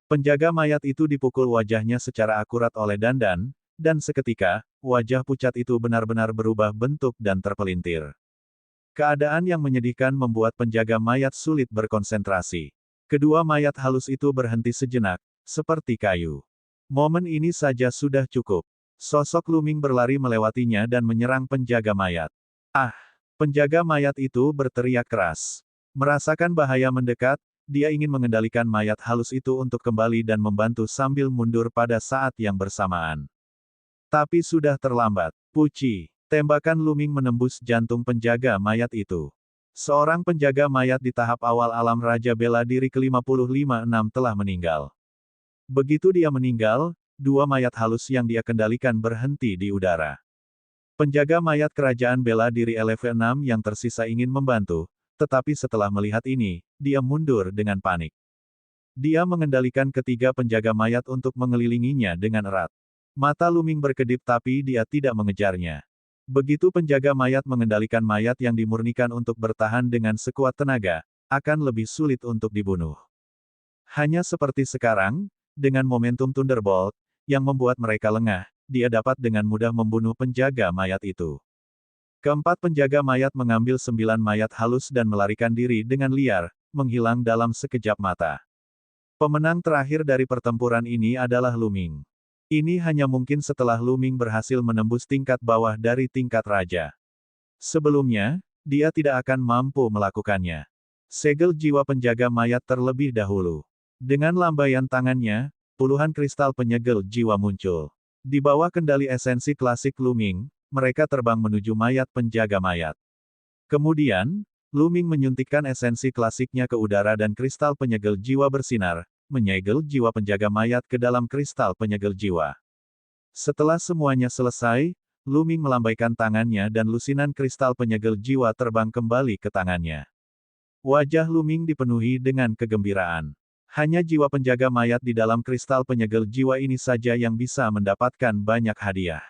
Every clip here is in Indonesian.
Penjaga mayat itu dipukul wajahnya secara akurat oleh Dandan, dan seketika, wajah pucat itu benar-benar berubah bentuk dan terpelintir. Keadaan yang menyedihkan membuat penjaga mayat sulit berkonsentrasi. Kedua mayat halus itu berhenti sejenak, seperti kayu. Momen ini saja sudah cukup. Sosok Luming berlari melewatinya dan menyerang penjaga mayat. Ah! Penjaga mayat itu berteriak keras. Merasakan bahaya mendekat, dia ingin mengendalikan mayat halus itu untuk kembali dan membantu sambil mundur pada saat yang bersamaan. Tapi sudah terlambat. Puci! Tembakan Luming menembus jantung penjaga mayat itu. Seorang penjaga mayat di tahap awal alam Raja Bela Diri ke-55-6 telah meninggal. Begitu dia meninggal, dua mayat halus yang dia kendalikan berhenti di udara. Penjaga mayat Kerajaan Bela Diri LV6 yang tersisa ingin membantu, tetapi setelah melihat ini, dia mundur dengan panik. Dia mengendalikan ketiga penjaga mayat untuk mengelilinginya dengan erat. Mata Luming berkedip tapi dia tidak mengejarnya. Begitu penjaga mayat mengendalikan mayat yang dimurnikan untuk bertahan dengan sekuat tenaga, akan lebih sulit untuk dibunuh. Hanya seperti sekarang, dengan momentum Thunderbolt, yang membuat mereka lengah, dia dapat dengan mudah membunuh penjaga mayat itu. Keempat penjaga mayat mengambil 9 mayat halus dan melarikan diri dengan liar, menghilang dalam sekejap mata. Pemenang terakhir dari pertempuran ini adalah Luming. Ini hanya mungkin setelah Luming berhasil menembus tingkat bawah dari tingkat raja. Sebelumnya, dia tidak akan mampu melakukannya. Segel jiwa penjaga mayat terlebih dahulu. Dengan lambaian tangannya, puluhan kristal penyegel jiwa muncul. Di bawah kendali esensi klasik Luming, mereka terbang menuju mayat penjaga mayat. Kemudian, Luming menyuntikkan esensi klasiknya ke udara dan kristal penyegel jiwa bersinar, menyegel jiwa penjaga mayat ke dalam kristal penyegel jiwa. Setelah semuanya selesai, Luming melambaikan tangannya dan lusinan kristal penyegel jiwa terbang kembali ke tangannya. Wajah Luming dipenuhi dengan kegembiraan. Hanya jiwa penjaga mayat di dalam kristal penyegel jiwa ini saja yang bisa mendapatkan banyak hadiah.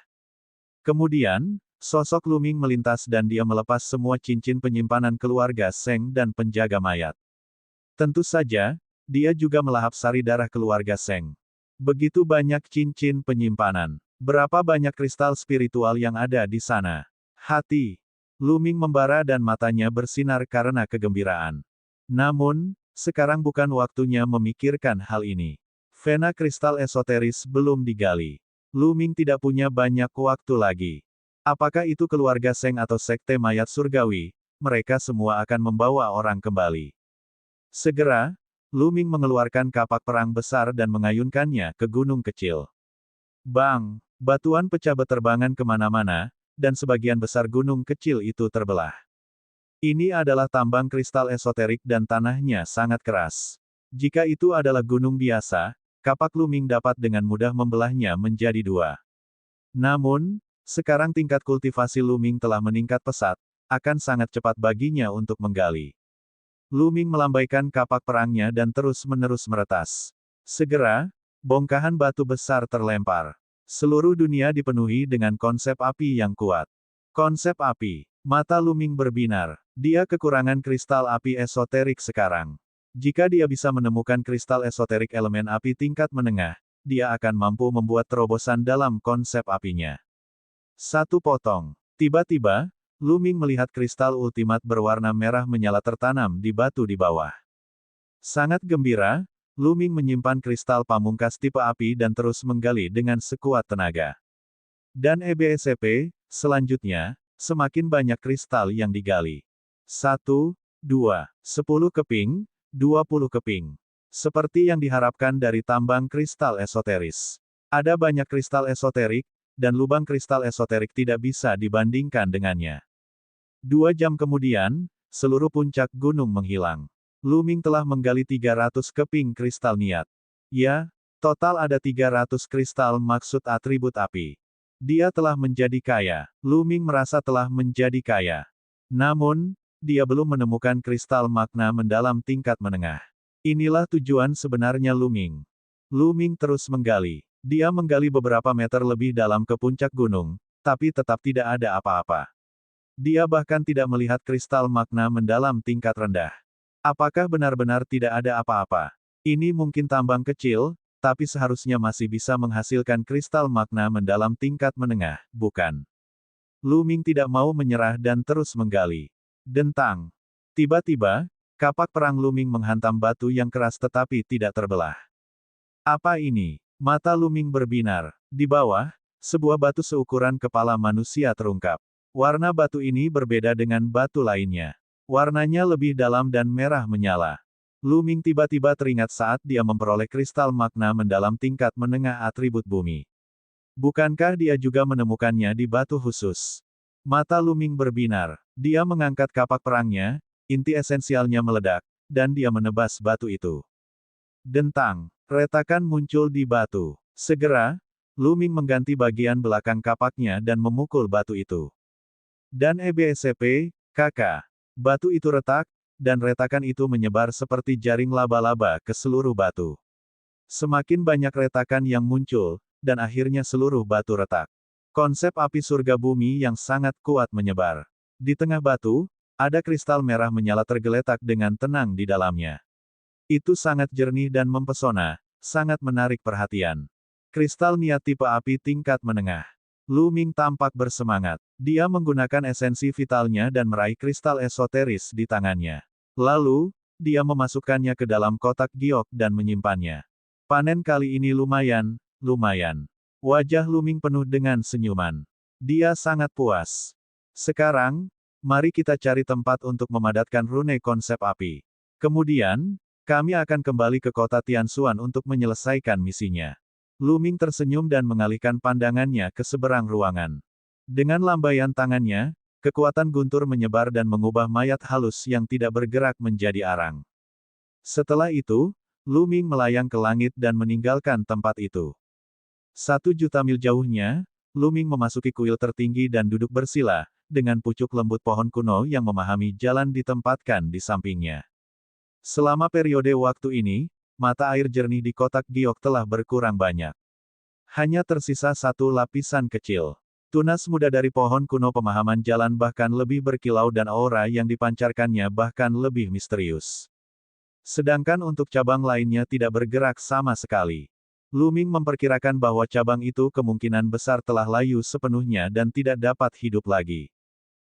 Kemudian, sosok Luming melintas dan dia melepas semua cincin penyimpanan keluarga Seng dan penjaga mayat. Tentu saja, dia juga melahap sari darah keluarga Seng. Begitu banyak cincin penyimpanan. Berapa banyak kristal spiritual yang ada di sana? Hati Luming membara dan matanya bersinar karena kegembiraan. Namun, sekarang bukan waktunya memikirkan hal ini. Vena kristal esoteris belum digali. Luming tidak punya banyak waktu lagi. Apakah itu keluarga Seng atau sekte mayat surgawi, mereka semua akan membawa orang kembali. Segera, Luming mengeluarkan kapak perang besar dan mengayunkannya ke gunung kecil. Bang! Batuan pecah beterbangan kemana-mana, dan sebagian besar gunung kecil itu terbelah. Ini adalah tambang kristal esoterik dan tanahnya sangat keras. Jika itu adalah gunung biasa, kapak Luming dapat dengan mudah membelahnya menjadi dua. Namun, sekarang tingkat kultivasi Luming telah meningkat pesat, akan sangat cepat baginya untuk menggali. Luming melambaikan kapak perangnya dan terus-menerus meretas. Segera, bongkahan batu besar terlempar. Seluruh dunia dipenuhi dengan konsep api yang kuat. Konsep api. Mata Luming berbinar. Dia kekurangan kristal api esoterik sekarang. Jika dia bisa menemukan kristal esoterik elemen api tingkat menengah, dia akan mampu membuat terobosan dalam konsep apinya. Satu potong. Tiba-tiba, Luming melihat kristal ultimat berwarna merah menyala tertanam di batu di bawah. Sangat gembira, Luming menyimpan kristal pamungkas tipe api dan terus menggali dengan sekuat tenaga. Dan EBSCP, selanjutnya, semakin banyak kristal yang digali. 1, 2, 10 keping, 20 keping. Seperti yang diharapkan dari tambang kristal esoteris. Ada banyak kristal esoterik, dan lubang kristal esoterik tidak bisa dibandingkan dengannya. 2 jam kemudian, seluruh puncak gunung menghilang. Luming telah menggali 300 keping kristal niat. Ya, total ada 300 kristal maksud atribut api. Dia telah menjadi kaya. Luming merasa telah menjadi kaya. Namun, dia belum menemukan kristal makna mendalam tingkat menengah. Inilah tujuan sebenarnya Luming. Luming terus menggali. Dia menggali beberapa meter lebih dalam ke puncak gunung, tapi tetap tidak ada apa-apa. Dia bahkan tidak melihat kristal makna mendalam tingkat rendah. Apakah benar-benar tidak ada apa-apa? Ini mungkin tambang kecil, tapi seharusnya masih bisa menghasilkan kristal magna mendalam tingkat menengah, bukan? Lu Ming tidak mau menyerah dan terus menggali. Dentang. Tiba-tiba, kapak perang Lu Ming menghantam batu yang keras tetapi tidak terbelah. Apa ini? Mata Lu Ming berbinar. Di bawah, sebuah batu seukuran kepala manusia terungkap. Warna batu ini berbeda dengan batu lainnya. Warnanya lebih dalam dan merah menyala. Lu Ming tiba-tiba teringat saat dia memperoleh kristal magna mendalam tingkat menengah atribut bumi. Bukankah dia juga menemukannya di batu khusus? Mata Lu Ming berbinar. Dia mengangkat kapak perangnya, inti esensialnya meledak, dan dia menebas batu itu. Dentang. Retakan muncul di batu. Segera, Lu Ming mengganti bagian belakang kapaknya dan memukul batu itu. Dan EBSCP, kakak. Batu itu retak, dan retakan itu menyebar seperti jaring laba-laba ke seluruh batu. Semakin banyak retakan yang muncul, dan akhirnya seluruh batu retak. Konsep api surga bumi yang sangat kuat menyebar. Di tengah batu, ada kristal merah menyala tergeletak dengan tenang di dalamnya. Itu sangat jernih dan mempesona, sangat menarik perhatian. Kristal niat tipe api tingkat menengah. Lu Ming tampak bersemangat. Dia menggunakan esensi vitalnya dan meraih kristal esoteris di tangannya. Lalu, dia memasukkannya ke dalam kotak giok dan menyimpannya. Panen kali ini lumayan. Lumayan. Wajah Lu Ming penuh dengan senyuman. Dia sangat puas. Sekarang, mari kita cari tempat untuk memadatkan rune konsep api. Kemudian, kami akan kembali ke kota Tianxuan untuk menyelesaikan misinya. Lu Ming tersenyum dan mengalihkan pandangannya ke seberang ruangan. Dengan lambaian tangannya, kekuatan guntur menyebar dan mengubah mayat halus yang tidak bergerak menjadi arang. Setelah itu, Lu Ming melayang ke langit dan meninggalkan tempat itu. 1.000.000 mil jauhnya, Lu Ming memasuki kuil tertinggi dan duduk bersila, dengan pucuk lembut pohon kuno yang memahami jalan ditempatkan di sampingnya. Selama periode waktu ini, mata air jernih di kotak giok telah berkurang banyak. Hanya tersisa satu lapisan kecil. Tunas muda dari pohon kuno pemahaman jalan bahkan lebih berkilau dan aura yang dipancarkannya bahkan lebih misterius. Sedangkan untuk cabang lainnya tidak bergerak sama sekali. Lu Ming memperkirakan bahwa cabang itu kemungkinan besar telah layu sepenuhnya dan tidak dapat hidup lagi.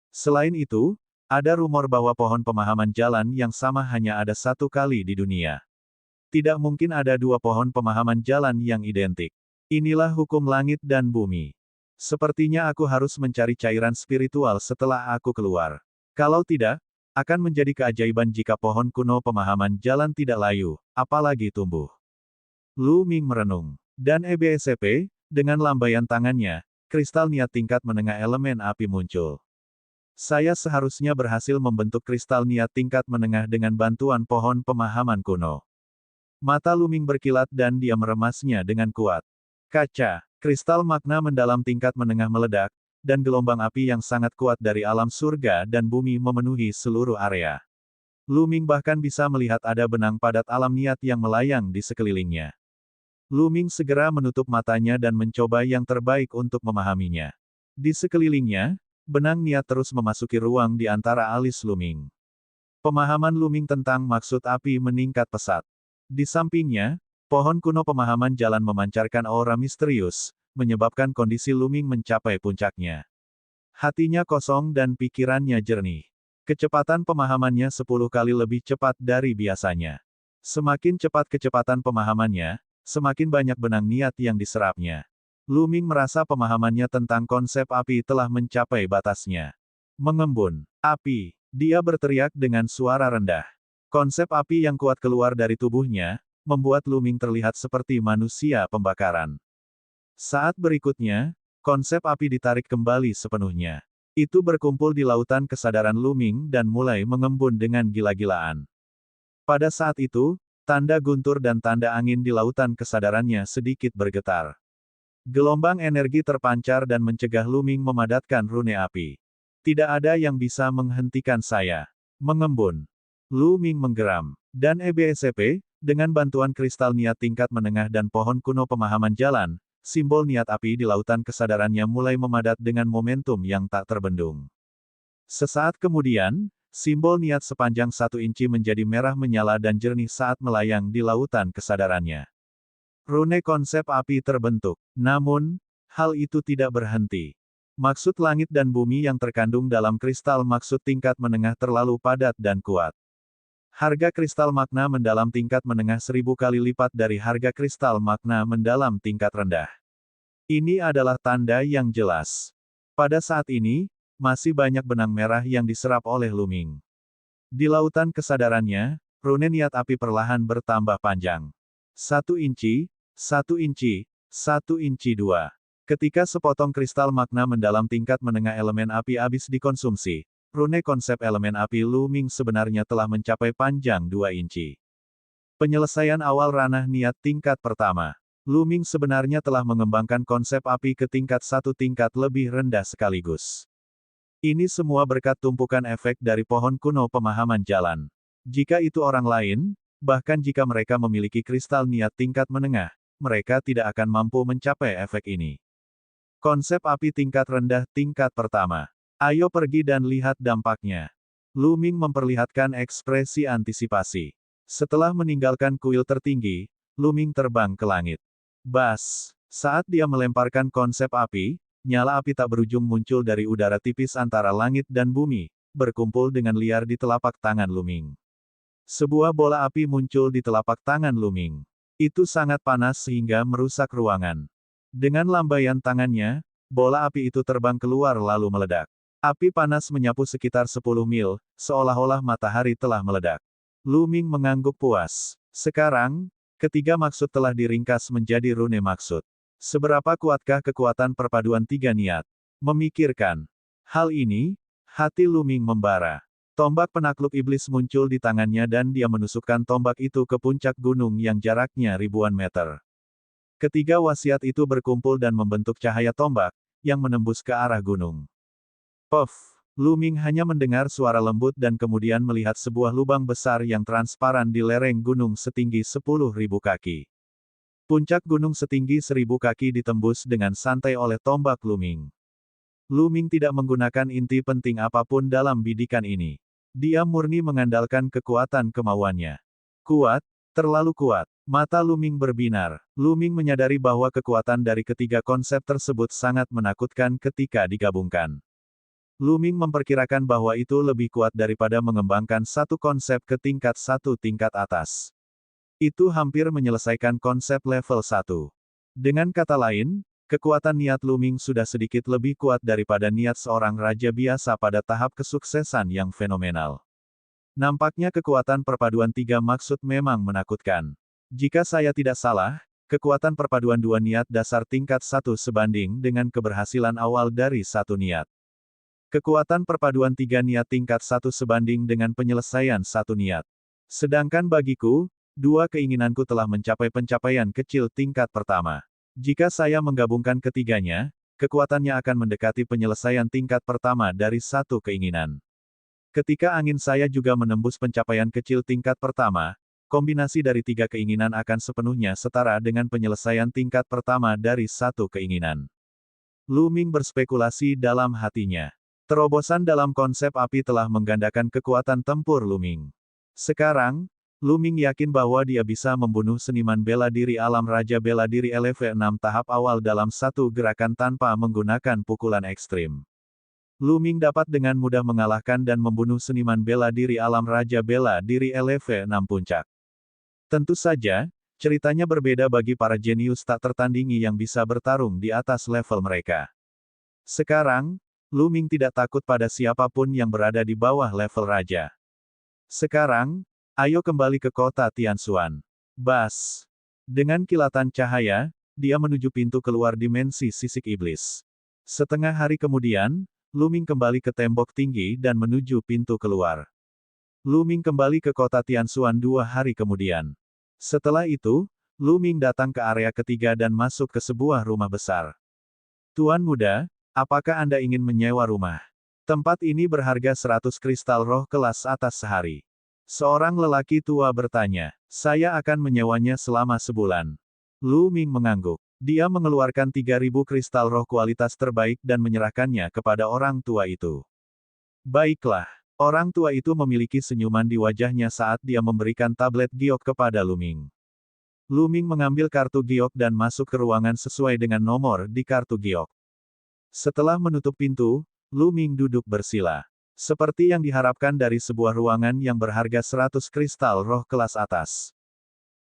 Selain itu, ada rumor bahwa pohon pemahaman jalan yang sama hanya ada satu kali di dunia. Tidak mungkin ada dua pohon pemahaman jalan yang identik. Inilah hukum langit dan bumi. Sepertinya aku harus mencari cairan spiritual setelah aku keluar. Kalau tidak, akan menjadi keajaiban jika pohon kuno pemahaman jalan tidak layu, apalagi tumbuh. Lu Ming merenung. Dan EBSCP, dengan lambaian tangannya, kristal niat tingkat menengah elemen api muncul. Saya seharusnya berhasil membentuk kristal niat tingkat menengah dengan bantuan pohon pemahaman kuno. Mata Lu Ming berkilat dan dia meremasnya dengan kuat. Kaca, kristal magna mendalam tingkat menengah meledak, dan gelombang api yang sangat kuat dari alam surga dan bumi memenuhi seluruh area. Lu Ming bahkan bisa melihat ada benang padat alam niat yang melayang di sekelilingnya. Lu Ming segera menutup matanya dan mencoba yang terbaik untuk memahaminya. Di sekelilingnya, benang niat terus memasuki ruang di antara alis Lu Ming. Pemahaman Lu Ming tentang maksud api meningkat pesat. Di sampingnya, pohon kuno pemahaman jalan memancarkan aura misterius, menyebabkan kondisi Lu Ming mencapai puncaknya. Hatinya kosong dan pikirannya jernih. Kecepatan pemahamannya 10 kali lebih cepat dari biasanya. Semakin cepat kecepatan pemahamannya, semakin banyak benang niat yang diserapnya. Lu Ming merasa pemahamannya tentang konsep api telah mencapai batasnya. Mengembun. Api. Dia berteriak dengan suara rendah. Konsep api yang kuat keluar dari tubuhnya, membuat Lu Ming terlihat seperti manusia pembakaran. Saat berikutnya, konsep api ditarik kembali sepenuhnya. Itu berkumpul di lautan kesadaran Lu Ming dan mulai mengembun dengan gila-gilaan. Pada saat itu, tanda guntur dan tanda angin di lautan kesadarannya sedikit bergetar. Gelombang energi terpancar dan mencegah Lu Ming memadatkan rune api. Tidak ada yang bisa menghentikan saya. Mengembun. Lu Ming menggeram. Dan EBSCP, dengan bantuan kristal niat tingkat menengah dan pohon kuno pemahaman jalan, simbol niat api di lautan kesadarannya mulai memadat dengan momentum yang tak terbendung. Sesaat kemudian, Simbol niat sepanjang 1 inci menjadi merah menyala dan jernih saat melayang di lautan kesadarannya. Rune konsep api terbentuk. Namun, hal itu tidak berhenti. Maksud langit dan bumi yang terkandung dalam kristal maksud tingkat menengah terlalu padat dan kuat. Harga kristal makna mendalam tingkat menengah 1000 kali lipat dari harga kristal makna mendalam tingkat rendah. Ini adalah tanda yang jelas. Pada saat ini, masih banyak benang merah yang diserap oleh Luming. Di lautan kesadarannya, rune niat api perlahan bertambah panjang. 1 inci, 1 inci, 1 inci 2. Ketika sepotong kristal makna mendalam tingkat menengah elemen api habis dikonsumsi, rune konsep elemen api Luming sebenarnya telah mencapai panjang 2 inci. Penyelesaian awal ranah niat tingkat pertama. Luming sebenarnya telah mengembangkan konsep api ke tingkat 1 tingkat lebih rendah sekaligus. Ini semua berkat tumpukan efek dari pohon kuno pemahaman jalan. Jika itu orang lain, bahkan jika mereka memiliki kristal niat tingkat menengah, mereka tidak akan mampu mencapai efek ini. Konsep api tingkat rendah tingkat pertama. Ayo pergi dan lihat dampaknya. Luming memperlihatkan ekspresi antisipasi. Setelah meninggalkan kuil tertinggi, Luming terbang ke langit. Bas! Saat dia melemparkan konsep api, nyala api tak berujung muncul dari udara tipis antara langit dan bumi, berkumpul dengan liar di telapak tangan Luming. Sebuah bola api muncul di telapak tangan Luming. Itu sangat panas sehingga merusak ruangan. Dengan lambaian tangannya, bola api itu terbang keluar lalu meledak. Api panas menyapu sekitar 10 mil, seolah-olah matahari telah meledak. Luming mengangguk puas. Sekarang, ketiga maksud telah diringkas menjadi rune maksud. Seberapa kuatkah kekuatan perpaduan 3 niat? Memikirkan hal ini, hati Luming membara. Tombak penakluk iblis muncul di tangannya dan dia menusukkan tombak itu ke puncak gunung yang jaraknya ribuan meter. Ketiga wasiat itu berkumpul dan membentuk cahaya tombak, yang menembus ke arah gunung. Puff! Luming hanya mendengar suara lembut dan kemudian melihat sebuah lubang besar yang transparan di lereng gunung setinggi 10.000 kaki. Puncak gunung setinggi 1000 kaki ditembus dengan santai oleh tombak Luming. Luming tidak menggunakan inti penting apapun dalam bidikan ini. Dia murni mengandalkan kekuatan kemauannya. Kuat, terlalu kuat. Mata Luming berbinar. Luming menyadari bahwa kekuatan dari ketiga konsep tersebut sangat menakutkan ketika digabungkan. Luming memperkirakan bahwa itu lebih kuat daripada mengembangkan satu konsep ke tingkat 1 tingkat atas. Itu hampir menyelesaikan konsep level 1. Dengan kata lain, kekuatan niat Luming sudah sedikit lebih kuat daripada niat seorang raja biasa pada tahap kesuksesan yang fenomenal. Nampaknya kekuatan perpaduan 3 maksud memang menakutkan. Jika saya tidak salah, kekuatan perpaduan 2 niat dasar tingkat 1 sebanding dengan keberhasilan awal dari 1 niat. Kekuatan perpaduan 3 niat tingkat 1 sebanding dengan penyelesaian 1 niat. Sedangkan bagiku, 2 keinginanku telah mencapai pencapaian kecil tingkat pertama. Jika saya menggabungkan ketiganya, kekuatannya akan mendekati penyelesaian tingkat pertama dari 1 keinginan. Ketika angin saya juga menembus pencapaian kecil tingkat pertama, kombinasi dari 3 keinginan akan sepenuhnya setara dengan penyelesaian tingkat pertama dari 1 keinginan. Luming berspekulasi dalam hatinya. Terobosan dalam konsep api telah menggandakan kekuatan tempur Luming. Sekarang, Luming yakin bahwa dia bisa membunuh seniman bela diri alam Raja Bela Diri LV6 tahap awal dalam satu gerakan tanpa menggunakan pukulan ekstrim. Luming dapat dengan mudah mengalahkan dan membunuh seniman bela diri alam Raja Bela Diri LV6 puncak. Tentu saja, ceritanya berbeda bagi para jenius tak tertandingi yang bisa bertarung di atas level mereka. Sekarang, Luming tidak takut pada siapapun yang berada di bawah level raja. Sekarang, ayo kembali ke kota Tianshuan. Bas! Dengan kilatan cahaya, dia menuju pintu keluar dimensi sisik iblis. Setengah hari kemudian, Luming kembali ke tembok tinggi dan menuju pintu keluar. Luming kembali ke kota Tianshuan 2 hari kemudian. Setelah itu, Luming datang ke area ketiga dan masuk ke sebuah rumah besar. Tuan muda, apakah Anda ingin menyewa rumah? Tempat ini berharga 100 kristal roh kelas atas sehari. Seorang lelaki tua bertanya, saya akan menyewanya selama sebulan. Luming mengangguk. Dia mengeluarkan 3000 kristal roh kualitas terbaik dan menyerahkannya kepada orang tua itu. Baiklah. Orang tua itu memiliki senyuman di wajahnya saat dia memberikan tablet giok kepada Lu Ming. Lu Ming mengambil kartu giok dan masuk ke ruangan sesuai dengan nomor di kartu giok. Setelah menutup pintu, Lu Ming duduk bersila. Seperti yang diharapkan dari sebuah ruangan yang berharga 100 kristal roh kelas atas.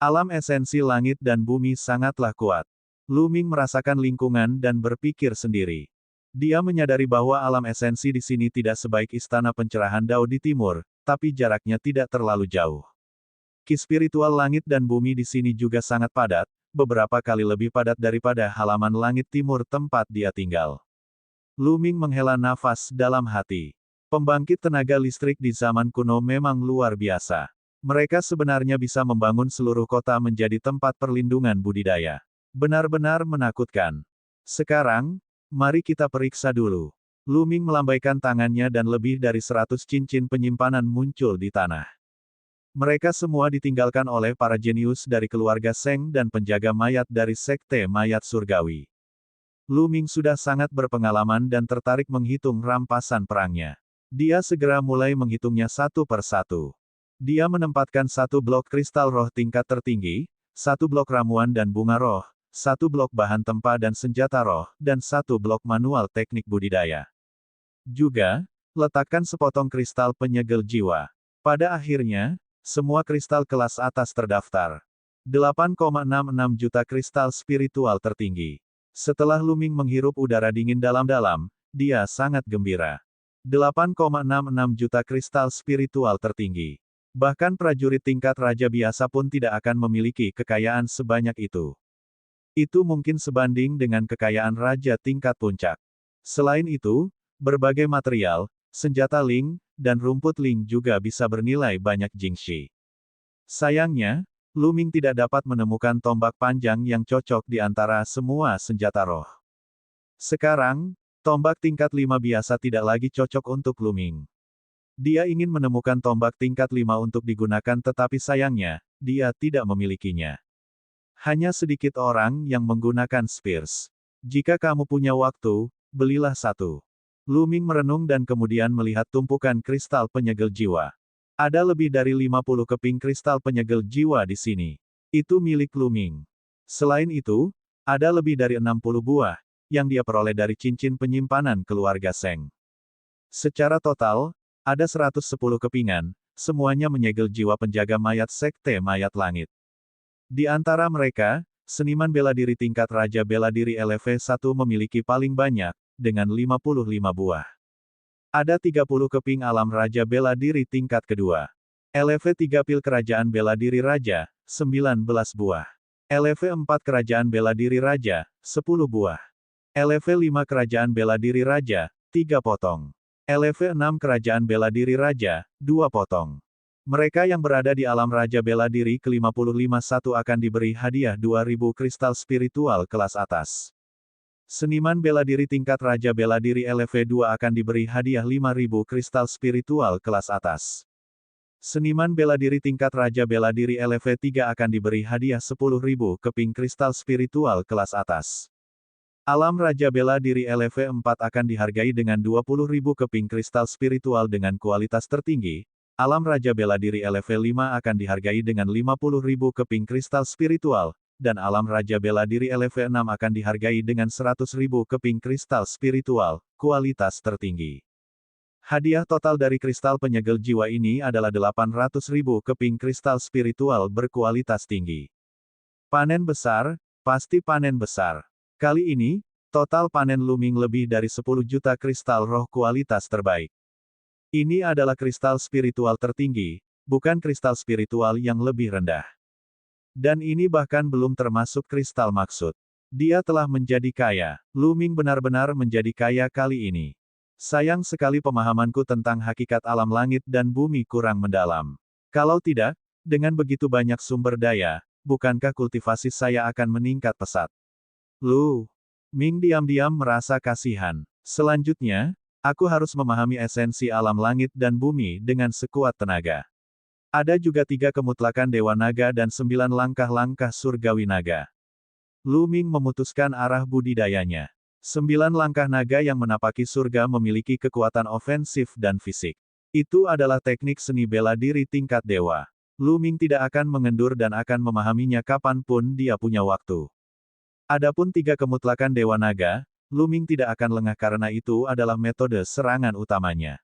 Alam esensi langit dan bumi sangatlah kuat. Lu Ming merasakan lingkungan dan berpikir sendiri. Dia menyadari bahwa alam esensi di sini tidak sebaik istana pencerahan Dao di timur, tapi jaraknya tidak terlalu jauh. Ki spiritual langit dan bumi di sini juga sangat padat, beberapa kali lebih padat daripada halaman langit timur tempat dia tinggal. Lu Ming menghela nafas dalam hati. Pembangkit tenaga listrik di zaman kuno memang luar biasa. Mereka sebenarnya bisa membangun seluruh kota menjadi tempat perlindungan budidaya. Benar-benar menakutkan. Sekarang, mari kita periksa dulu. Lu Ming melambaikan tangannya dan lebih dari 100 cincin penyimpanan muncul di tanah. Mereka semua ditinggalkan oleh para jenius dari keluarga Seng dan penjaga mayat dari Sekte Mayat Surgawi. Lu Ming sudah sangat berpengalaman dan tertarik menghitung rampasan perangnya. Dia segera mulai menghitungnya satu per satu. Dia menempatkan satu blok kristal roh tingkat tertinggi, satu blok ramuan dan bunga roh, satu blok bahan tempa dan senjata roh, dan satu blok manual teknik budidaya. Juga, letakkan sepotong kristal penyegel jiwa. Pada akhirnya, semua kristal kelas atas terdaftar. 8,66 juta kristal spiritual tertinggi. Setelah Lu Ming menghirup udara dingin dalam-dalam, dia sangat gembira. 8,66 juta kristal spiritual tertinggi. Bahkan prajurit tingkat raja biasa pun tidak akan memiliki kekayaan sebanyak itu. Itu mungkin sebanding dengan kekayaan raja tingkat puncak. Selain itu, berbagai material, senjata Ling, dan rumput Ling juga bisa bernilai banyak jingxi. Sayangnya, Lu Ming tidak dapat menemukan tombak panjang yang cocok di antara semua senjata roh. Sekarang, tombak tingkat 5 biasa tidak lagi cocok untuk Lu Ming. Dia ingin menemukan tombak tingkat 5 untuk digunakan tetapi sayangnya, dia tidak memilikinya. Hanya sedikit orang yang menggunakan spears. Jika kamu punya waktu, belilah satu. Lu Ming merenung dan kemudian melihat tumpukan kristal penyegel jiwa. Ada lebih dari 50 keping kristal penyegel jiwa di sini. Itu milik Lu Ming. Selain itu, ada lebih dari 60 buah, yang dia peroleh dari cincin penyimpanan keluarga Seng. Secara total, ada 110 kepingan, semuanya menyegel jiwa penjaga mayat Sekte Mayat Langit. Di antara mereka, seniman bela diri tingkat Raja Bela Diri LV1 memiliki paling banyak, dengan 55 buah. Ada 30 keping alam Raja Bela Diri tingkat kedua. LV3 pil Kerajaan Bela Diri Raja, 19 buah. LV4 Kerajaan Bela Diri Raja, 10 buah. LV5 Kerajaan Bela Diri Raja, 3 potong. LV6 Kerajaan Bela Diri Raja, 2 potong. Mereka yang berada di alam Raja Bela Diri ke-55 akan diberi hadiah 2000 kristal spiritual kelas atas. Seniman bela diri tingkat Raja Bela Diri LV2 akan diberi hadiah 5000 kristal spiritual kelas atas. Seniman bela diri tingkat Raja Bela Diri LV3 akan diberi hadiah 10.000 keping kristal spiritual kelas atas. Alam Raja Bela Diri LV4 akan dihargai dengan 20.000 keping kristal spiritual dengan kualitas tertinggi. Alam Raja Bela Diri LV5 akan dihargai dengan 50.000 keping kristal spiritual, dan Alam Raja Bela Diri LV6 akan dihargai dengan 100.000 keping kristal spiritual, kualitas tertinggi. Hadiah total dari kristal penyegel jiwa ini adalah 800.000 keping kristal spiritual berkualitas tinggi. Panen besar, pasti panen besar. Kali ini, total panen Lu Ming lebih dari 10 juta kristal roh kualitas terbaik. Ini adalah kristal spiritual tertinggi, bukan kristal spiritual yang lebih rendah. Dan ini bahkan belum termasuk kristal maksud. Dia telah menjadi kaya. Lu Ming benar-benar menjadi kaya kali ini. Sayang sekali pemahamanku tentang hakikat alam langit dan bumi kurang mendalam. Kalau tidak, dengan begitu banyak sumber daya, bukankah kultivasi saya akan meningkat pesat? Lu Ming diam-diam merasa kasihan. Selanjutnya, aku harus memahami esensi alam langit dan bumi dengan sekuat tenaga. Ada juga 3 kemutlakan Dewa Naga dan 9 langkah-langkah surgawi naga. Lu Ming memutuskan arah budidayanya. 9 langkah naga yang menapaki surga memiliki kekuatan ofensif dan fisik. Itu adalah teknik seni bela diri tingkat dewa. Lu Ming tidak akan mengendur dan akan memahaminya kapanpun dia punya waktu. Adapun tiga kemutlakan Dewa Naga, Lu Ming tidak akan lengah karena itu adalah metode serangan utamanya.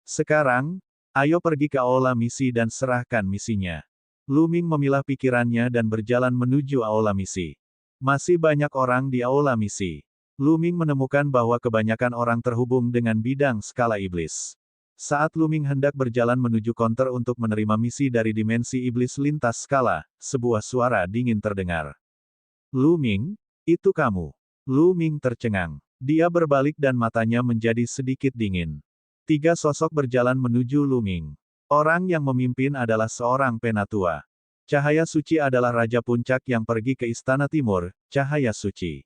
Sekarang, ayo pergi ke aula misi dan serahkan misinya. Lu Ming memilah pikirannya dan berjalan menuju aula misi. Masih banyak orang di aula misi. Lu Ming menemukan bahwa kebanyakan orang terhubung dengan bidang skala iblis. Saat Lu Ming hendak berjalan menuju konter untuk menerima misi dari dimensi iblis lintas skala, sebuah suara dingin terdengar. Lu Ming, itu kamu. Lu Ming tercengang. Dia berbalik dan matanya menjadi sedikit dingin. Tiga sosok berjalan menuju Lu Ming. Orang yang memimpin adalah seorang penatua. Cahaya Suci adalah Raja Puncak yang pergi ke Istana Timur, Cahaya Suci.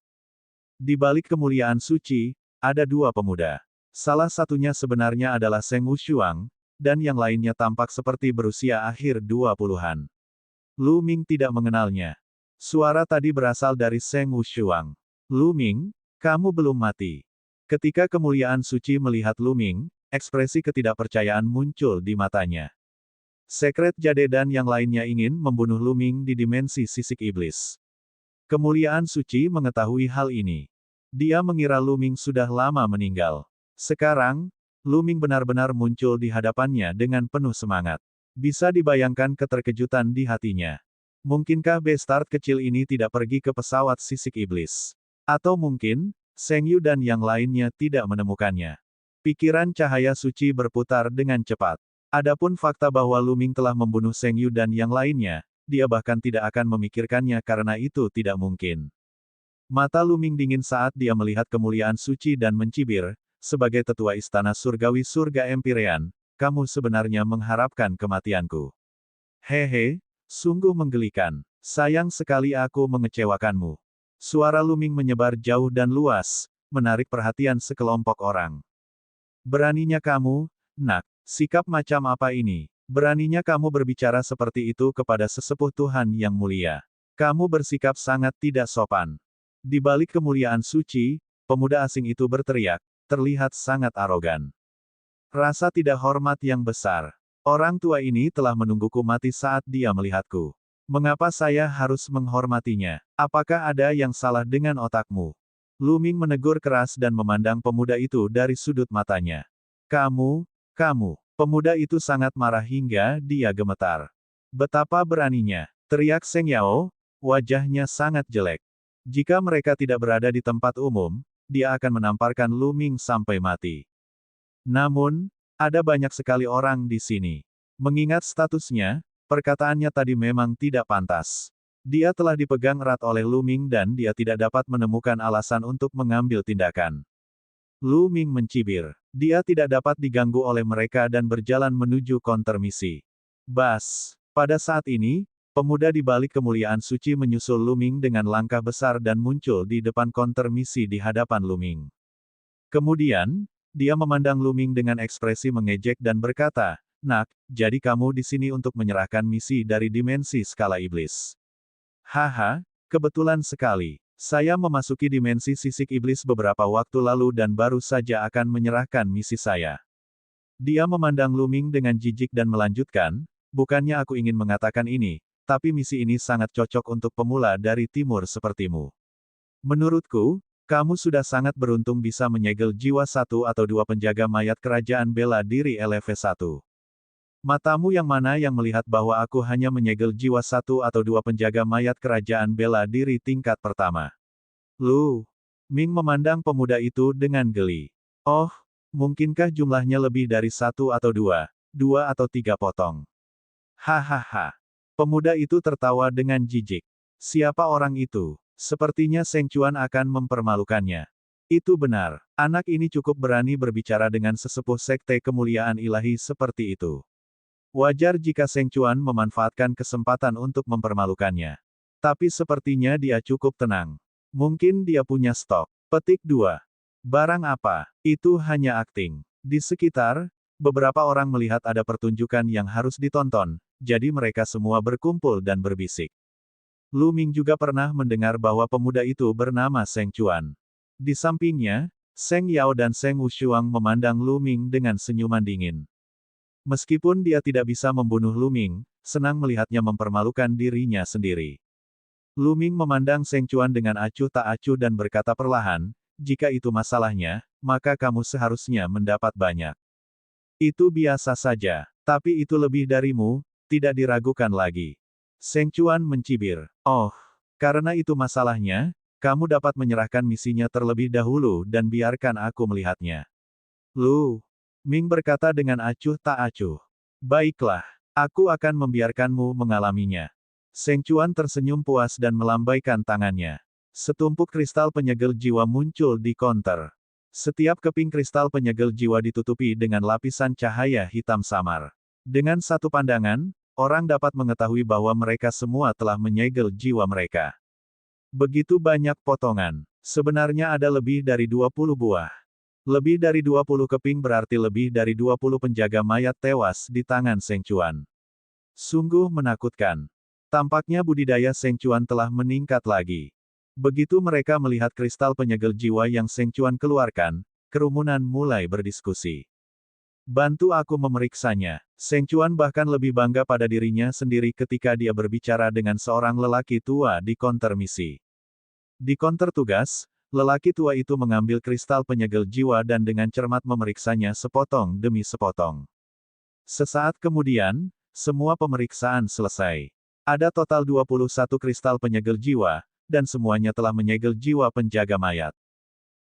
Di balik kemuliaan suci, ada dua pemuda. Salah satunya sebenarnya adalah Seng Wushuang, dan yang lainnya tampak seperti berusia akhir 20-an. Lu Ming tidak mengenalnya. Suara tadi berasal dari Seng Wushuang. Lu Ming, kamu belum mati. Ketika kemuliaan suci melihat Lu Ming, ekspresi ketidakpercayaan muncul di matanya. Sekret Jade dan yang lainnya ingin membunuh Lu Ming di dimensi sisik iblis. Kemuliaan suci mengetahui hal ini. Dia mengira Lu Ming sudah lama meninggal. Sekarang, Lu Ming benar-benar muncul di hadapannya dengan penuh semangat. Bisa dibayangkan keterkejutan di hatinya. Mungkinkah Bestart kecil ini tidak pergi ke pesawat sisik iblis? Atau mungkin, Seng Yu dan yang lainnya tidak menemukannya. Pikiran Cahaya Suci berputar dengan cepat. Adapun fakta bahwa Lu Ming telah membunuh Seng Yu dan yang lainnya, dia bahkan tidak akan memikirkannya karena itu tidak mungkin. Mata Lu Ming dingin saat dia melihat kemuliaan suci dan mencibir. Sebagai tetua istana surgawi surga Empyrean, kamu sebenarnya mengharapkan kematianku. Hehe, sungguh menggelikan. Sayang sekali aku mengecewakanmu. Suara Lu Ming menyebar jauh dan luas, menarik perhatian sekelompok orang. Beraninya kamu, nak, sikap macam apa ini? Beraninya kamu berbicara seperti itu kepada sesepuh Tuhan yang mulia. Kamu bersikap sangat tidak sopan. Di balik kemuliaan suci, pemuda asing itu berteriak, terlihat sangat arogan. Rasa tidak hormat yang besar. Orang tua ini telah menungguku mati saat dia melihatku. Mengapa saya harus menghormatinya? Apakah ada yang salah dengan otakmu? Lu Ming menegur keras dan memandang pemuda itu dari sudut matanya. Kamu. Pemuda itu sangat marah hingga dia gemetar. Betapa beraninya, teriak Seng Yao, wajahnya sangat jelek. Jika mereka tidak berada di tempat umum, dia akan menamparkan Lu Ming sampai mati. Namun, ada banyak sekali orang di sini. Mengingat statusnya, perkataannya tadi memang tidak pantas. Dia telah dipegang erat oleh Lu Ming dan dia tidak dapat menemukan alasan untuk mengambil tindakan. Lu Ming mencibir. Dia tidak dapat diganggu oleh mereka dan berjalan menuju konter misi. Bas. Pada saat ini, pemuda di balik kemuliaan suci menyusul Lu Ming dengan langkah besar dan muncul di depan konter misi di hadapan Lu Ming. Kemudian, dia memandang Lu Ming dengan ekspresi mengejek dan berkata, "Nak, jadi kamu di sini untuk menyerahkan misi dari dimensi skala iblis." Haha, kebetulan sekali. Saya memasuki dimensi sisik iblis beberapa waktu lalu dan baru saja akan menyerahkan misi saya. Dia memandang Lu Ming dengan jijik dan melanjutkan, bukannya aku ingin mengatakan ini, tapi misi ini sangat cocok untuk pemula dari timur sepertimu. Menurutku, kamu sudah sangat beruntung bisa menyegel jiwa satu atau dua penjaga mayat kerajaan bela diri LV1. Matamu yang mana yang melihat bahwa aku hanya menyegel jiwa satu atau dua penjaga mayat kerajaan bela diri tingkat pertama? Lu Ming memandang pemuda itu dengan geli. Oh, mungkinkah jumlahnya lebih dari satu atau dua atau tiga potong? Hahaha. Pemuda itu tertawa dengan jijik. Siapa orang itu? Sepertinya Seng Chuan akan mempermalukannya. Itu benar. Anak ini cukup berani berbicara dengan sesepuh sekte kemuliaan ilahi seperti itu. Wajar jika Seng Chuan memanfaatkan kesempatan untuk mempermalukannya. Tapi sepertinya dia cukup tenang. Mungkin dia punya stok. Petik 2. Barang apa? Itu hanya akting. Di sekitar, beberapa orang melihat ada pertunjukan yang harus ditonton, jadi mereka semua berkumpul dan berbisik. Lu Ming juga pernah mendengar bahwa pemuda itu bernama Seng Chuan. Di sampingnya, Seng Yao dan Seng Wushuang memandang Lu Ming dengan senyuman dingin. Meskipun dia tidak bisa membunuh Luming, senang melihatnya mempermalukan dirinya sendiri. Luming memandang Seng Chuan dengan acuh tak acuh dan berkata perlahan, jika itu masalahnya, maka kamu seharusnya mendapat banyak. Itu biasa saja, tapi itu lebih darimu, tidak diragukan lagi. Seng Chuan mencibir. Oh, karena itu masalahnya, kamu dapat menyerahkan misinya terlebih dahulu dan biarkan aku melihatnya. Lu, Ming berkata dengan acuh tak acuh. Baiklah, aku akan membiarkanmu mengalaminya. Seng Chuan tersenyum puas dan melambaikan tangannya. Setumpuk kristal penyegel jiwa muncul di konter. Setiap keping kristal penyegel jiwa ditutupi dengan lapisan cahaya hitam samar. Dengan satu pandangan, orang dapat mengetahui bahwa mereka semua telah menyegel jiwa mereka. Begitu banyak potongan. Sebenarnya ada lebih dari 20 buah. Lebih dari 20 keping berarti lebih dari 20 penjaga mayat tewas di tangan Seng Chuan. Sungguh menakutkan. Tampaknya budidaya Seng Chuan telah meningkat lagi. Begitu mereka melihat kristal penyegel jiwa yang Seng Chuan keluarkan, kerumunan mulai berdiskusi. Bantu aku memeriksanya. Seng Chuan bahkan lebih bangga pada dirinya sendiri ketika dia berbicara dengan seorang lelaki tua di konter misi. Di konter tugas, lelaki tua itu mengambil kristal penyegel jiwa dan dengan cermat memeriksanya sepotong demi sepotong. Sesaat kemudian, semua pemeriksaan selesai. Ada total 21 kristal penyegel jiwa, dan semuanya telah menyegel jiwa penjaga mayat.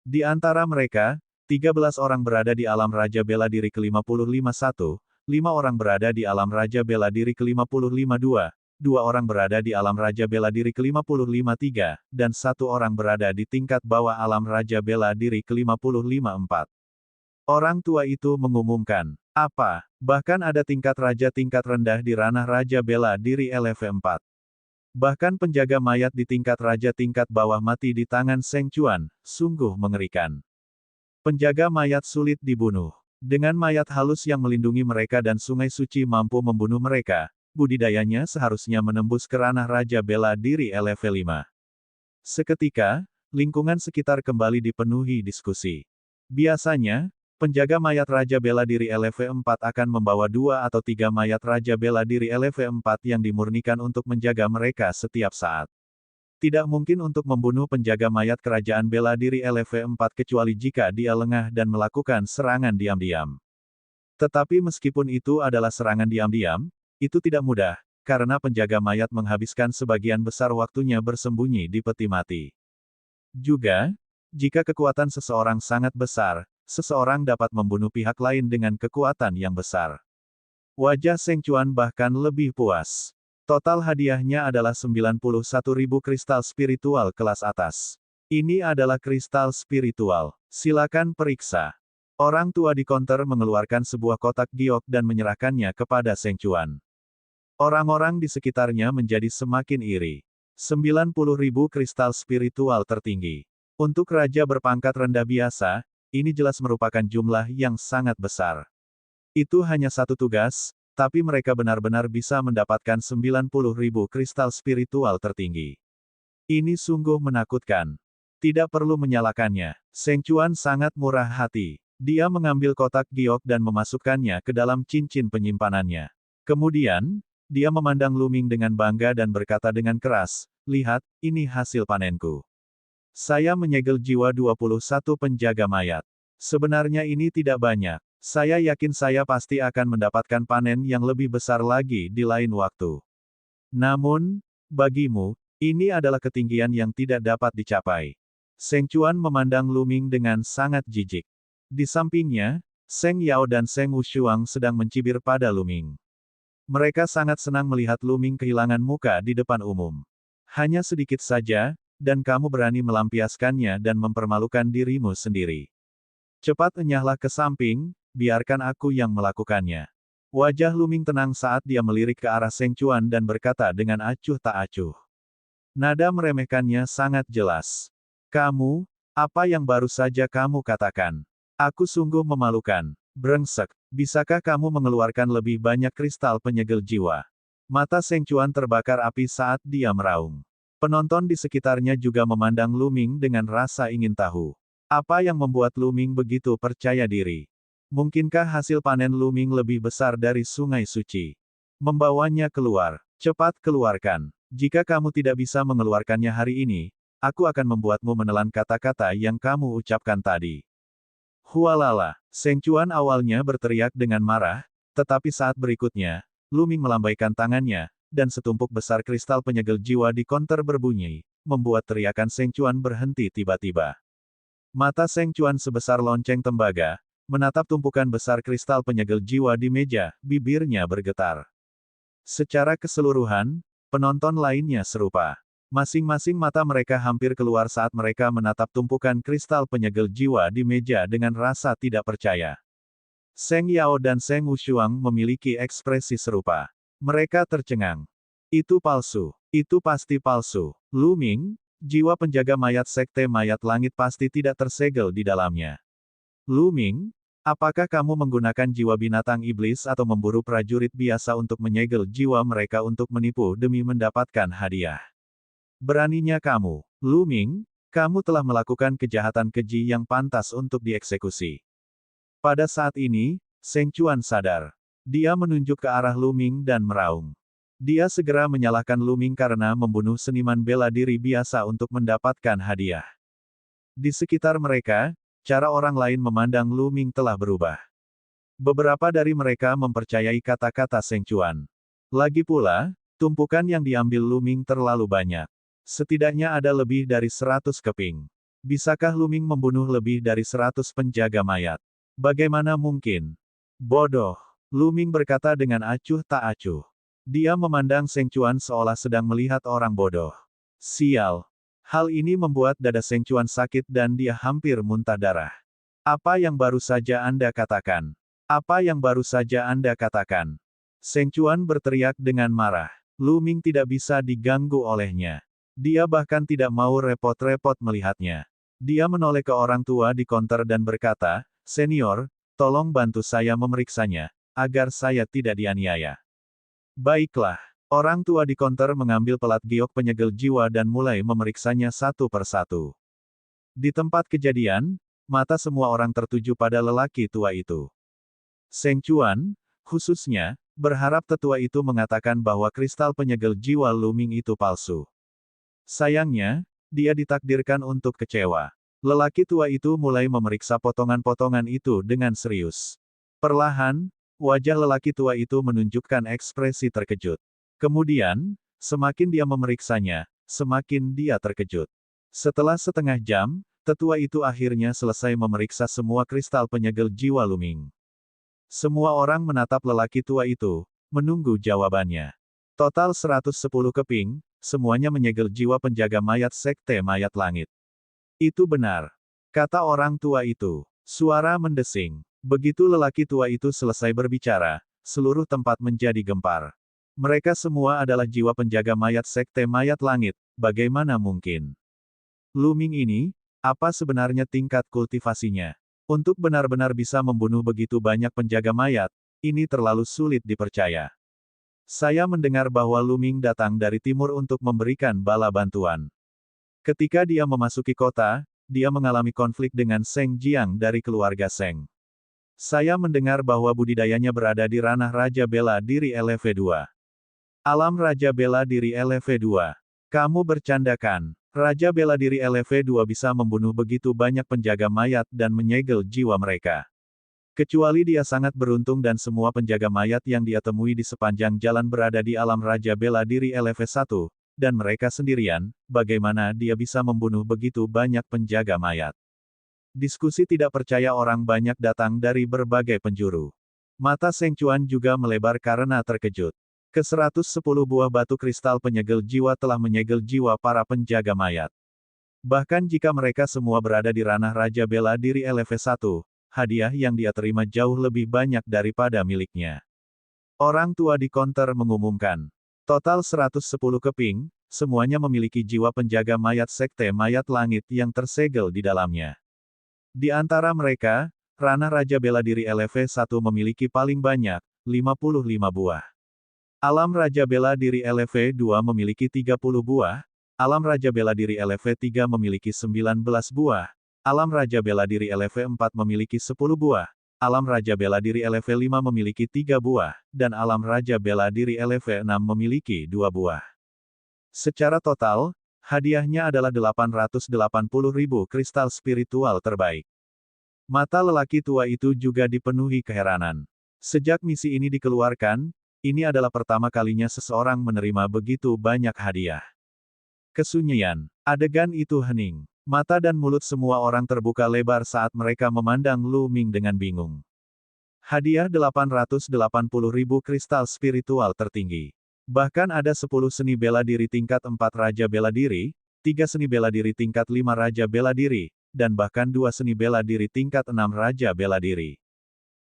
Di antara mereka, 13 orang berada di alam Raja Bela Diri ke-55-1, 5 orang berada di alam Raja Bela Diri ke-55-2, 2 orang berada di alam Raja Bela Diri ke-55-3, dan 1 orang berada di tingkat bawah alam Raja Bela Diri ke-55-4. Orang tua itu mengumumkan, apa, bahkan ada tingkat raja tingkat rendah di ranah Raja Bela Diri LV4. Bahkan penjaga mayat di tingkat raja tingkat bawah mati di tangan Seng Chuan, sungguh mengerikan. Penjaga mayat sulit dibunuh. Dengan mayat halus yang melindungi mereka dan sungai suci mampu membunuh mereka, budidayanya seharusnya menembus ke ranah Raja Bela Diri LV5. Seketika, lingkungan sekitar kembali dipenuhi diskusi. Biasanya, penjaga mayat Raja Bela Diri LV4 akan membawa 2 atau 3 mayat Raja Bela Diri LV4 yang dimurnikan untuk menjaga mereka setiap saat. Tidak mungkin untuk membunuh penjaga mayat kerajaan bela diri LV4 kecuali jika dia lengah dan melakukan serangan diam-diam. Tetapi meskipun itu adalah serangan diam-diam, itu tidak mudah, karena penjaga mayat menghabiskan sebagian besar waktunya bersembunyi di peti mati. Juga, jika kekuatan seseorang sangat besar, seseorang dapat membunuh pihak lain dengan kekuatan yang besar. Wajah Seng Chuan bahkan lebih puas. Total hadiahnya adalah 91.000 kristal spiritual kelas atas. Ini adalah kristal spiritual. Silakan periksa. Orang tua di konter mengeluarkan sebuah kotak giok dan menyerahkannya kepada Seng Chuan. Orang-orang di sekitarnya menjadi semakin iri. 90.000 kristal spiritual tertinggi. Untuk raja berpangkat rendah biasa, ini jelas merupakan jumlah yang sangat besar. Itu hanya satu tugas, tapi mereka benar-benar bisa mendapatkan 90.000 kristal spiritual tertinggi. Ini sungguh menakutkan. Tidak perlu menyalakannya. Seng Chuan sangat murah hati. Dia mengambil kotak giok dan memasukkannya ke dalam cincin penyimpanannya. Kemudian, dia memandang Luming dengan bangga dan berkata dengan keras, lihat, ini hasil panenku. Saya menyegel jiwa 21 penjaga mayat. Sebenarnya ini tidak banyak. Saya yakin saya pasti akan mendapatkan panen yang lebih besar lagi di lain waktu. Namun, bagimu, ini adalah ketinggian yang tidak dapat dicapai. Seng Chuan memandang Luming dengan sangat jijik. Di sampingnya, Seng Yao dan Seng Wushuang sedang mencibir pada Luming. Mereka sangat senang melihat Luming kehilangan muka di depan umum. Hanya sedikit saja, dan kamu berani melampiaskannya dan mempermalukan dirimu sendiri. Cepat enyahlah ke samping, biarkan aku yang melakukannya. Wajah Luming tenang saat dia melirik ke arah Seng Chuan dan berkata dengan acuh tak acuh. Nada meremehkannya sangat jelas. Kamu, apa yang baru saja kamu katakan? Aku sungguh memalukan. Brengsek, bisakah kamu mengeluarkan lebih banyak kristal penyegel jiwa? Mata Seng Chuan terbakar api saat dia meraung. Penonton di sekitarnya juga memandang Luming dengan rasa ingin tahu. Apa yang membuat Luming begitu percaya diri? Mungkinkah hasil panen Luming lebih besar dari sungai suci? Membawanya keluar. Cepat keluarkan. Jika kamu tidak bisa mengeluarkannya hari ini, aku akan membuatmu menelan kata-kata yang kamu ucapkan tadi. Hualala. Seng Chuan awalnya berteriak dengan marah, tetapi saat berikutnya, Luming melambaikan tangannya, dan setumpuk besar kristal penyegel jiwa di konter berbunyi, membuat teriakan Seng Chuan berhenti tiba-tiba. Mata Seng Chuan sebesar lonceng tembaga, menatap tumpukan besar kristal penyegel jiwa di meja, bibirnya bergetar. Secara keseluruhan, penonton lainnya serupa. Masing-masing mata mereka hampir keluar saat mereka menatap tumpukan kristal penyegel jiwa di meja dengan rasa tidak percaya. Seng Yao dan Seng Wushuang memiliki ekspresi serupa. Mereka tercengang. Itu palsu. Itu pasti palsu. Luming, jiwa penjaga mayat sekte mayat langit pasti tidak tersegel di dalamnya. Luming, apakah kamu menggunakan jiwa binatang iblis atau memburu prajurit biasa untuk menyegel jiwa mereka untuk menipu demi mendapatkan hadiah? Beraninya kamu, Luming, kamu telah melakukan kejahatan keji yang pantas untuk dieksekusi. Pada saat ini, Seng Chuan sadar. Dia menunjuk ke arah Luming dan meraung. Dia segera menyalahkan Luming karena membunuh seniman bela diri biasa untuk mendapatkan hadiah. Di sekitar mereka, cara orang lain memandang Luming telah berubah. Beberapa dari mereka mempercayai kata-kata Seng Chuan. Lagi pula, tumpukan yang diambil Luming terlalu banyak. Setidaknya ada lebih dari 100 keping. Bisakah Luming membunuh lebih dari 100 penjaga mayat? Bagaimana mungkin? Bodoh. Luming berkata dengan acuh tak acuh. Dia memandang Seng Chuan seolah sedang melihat orang bodoh. Sial. Hal ini membuat dada Seng Chuan sakit dan dia hampir muntah darah. Apa yang baru saja Anda katakan? Apa yang baru saja Anda katakan? Seng Chuan berteriak dengan marah. Luming tidak bisa diganggu olehnya. Dia bahkan tidak mau repot-repot melihatnya. Dia menoleh ke orang tua di konter dan berkata, "Senior, tolong bantu saya memeriksanya, agar saya tidak dianiaya." Baiklah. Orang tua di konter mengambil pelat giok penyegel jiwa dan mulai memeriksanya satu persatu. Di tempat kejadian, mata semua orang tertuju pada lelaki tua itu. Seng Chuan, khususnya, berharap tetua itu mengatakan bahwa kristal penyegel jiwa Luming itu palsu. Sayangnya, dia ditakdirkan untuk kecewa. Lelaki tua itu mulai memeriksa potongan-potongan itu dengan serius. Perlahan, wajah lelaki tua itu menunjukkan ekspresi terkejut. Kemudian, semakin dia memeriksanya, semakin dia terkejut. Setelah setengah jam, tetua itu akhirnya selesai memeriksa semua kristal penyegel jiwa Luming. Semua orang menatap lelaki tua itu, menunggu jawabannya. Total 110 keping, semuanya menyegel jiwa penjaga mayat sekte mayat langit. Itu benar. Kata orang tua itu. Suara mendesing. Begitu lelaki tua itu selesai berbicara, seluruh tempat menjadi gempar. Mereka semua adalah jiwa penjaga mayat sekte mayat langit, bagaimana mungkin? Luming ini, apa sebenarnya tingkat kultivasinya? Untuk benar-benar bisa membunuh begitu banyak penjaga mayat, ini terlalu sulit dipercaya. Saya mendengar bahwa Luming datang dari timur untuk memberikan bala bantuan. Ketika dia memasuki kota, dia mengalami konflik dengan Seng Jiang dari keluarga Seng. Saya mendengar bahwa budidayanya berada di ranah Raja Bela Diri LV2. Alam Raja Bela Diri LV2. Kamu bercandakan. Raja Bela Diri LV2 bisa membunuh begitu banyak penjaga mayat dan menyegel jiwa mereka. Kecuali dia sangat beruntung dan semua penjaga mayat yang dia temui di sepanjang jalan berada di alam Raja Bela Diri LV1, dan mereka sendirian, bagaimana dia bisa membunuh begitu banyak penjaga mayat. Diskusi tidak percaya orang banyak datang dari berbagai penjuru. Mata Seng Chuan juga melebar karena terkejut. Ke-110 buah batu kristal penyegel jiwa telah menyegel jiwa para penjaga mayat. Bahkan jika mereka semua berada di ranah Raja Bela Diri LV1, hadiah yang dia terima jauh lebih banyak daripada miliknya. Orang tua di konter mengumumkan. Total 110 keping, semuanya memiliki jiwa penjaga mayat sekte mayat langit yang tersegel di dalamnya. Di antara mereka, ranah Raja Bela Diri LV1 memiliki paling banyak, 55 buah. Alam Raja Bela Diri LV2 memiliki 30 buah, Alam Raja Bela Diri LV3 memiliki 19 buah, Alam Raja Bela Diri LV4 memiliki 10 buah, alam Raja Bela Diri LV5 memiliki 3 buah, dan alam Raja Bela Diri LV6 memiliki 2 buah. Secara total, hadiahnya adalah 880.000 kristal spiritual terbaik. Mata lelaki tua itu juga dipenuhi keheranan. Sejak misi ini dikeluarkan, ini adalah pertama kalinya seseorang menerima begitu banyak hadiah. Kesunyian. Adegan itu hening. Mata dan mulut semua orang terbuka lebar saat mereka memandang Lu Ming dengan bingung. Hadiah 880.000 kristal spiritual tertinggi. Bahkan ada 10 seni bela diri tingkat 4 Raja Bela Diri, 3 seni bela diri tingkat 5 Raja Bela Diri, dan bahkan 2 seni bela diri tingkat 6 Raja Bela Diri.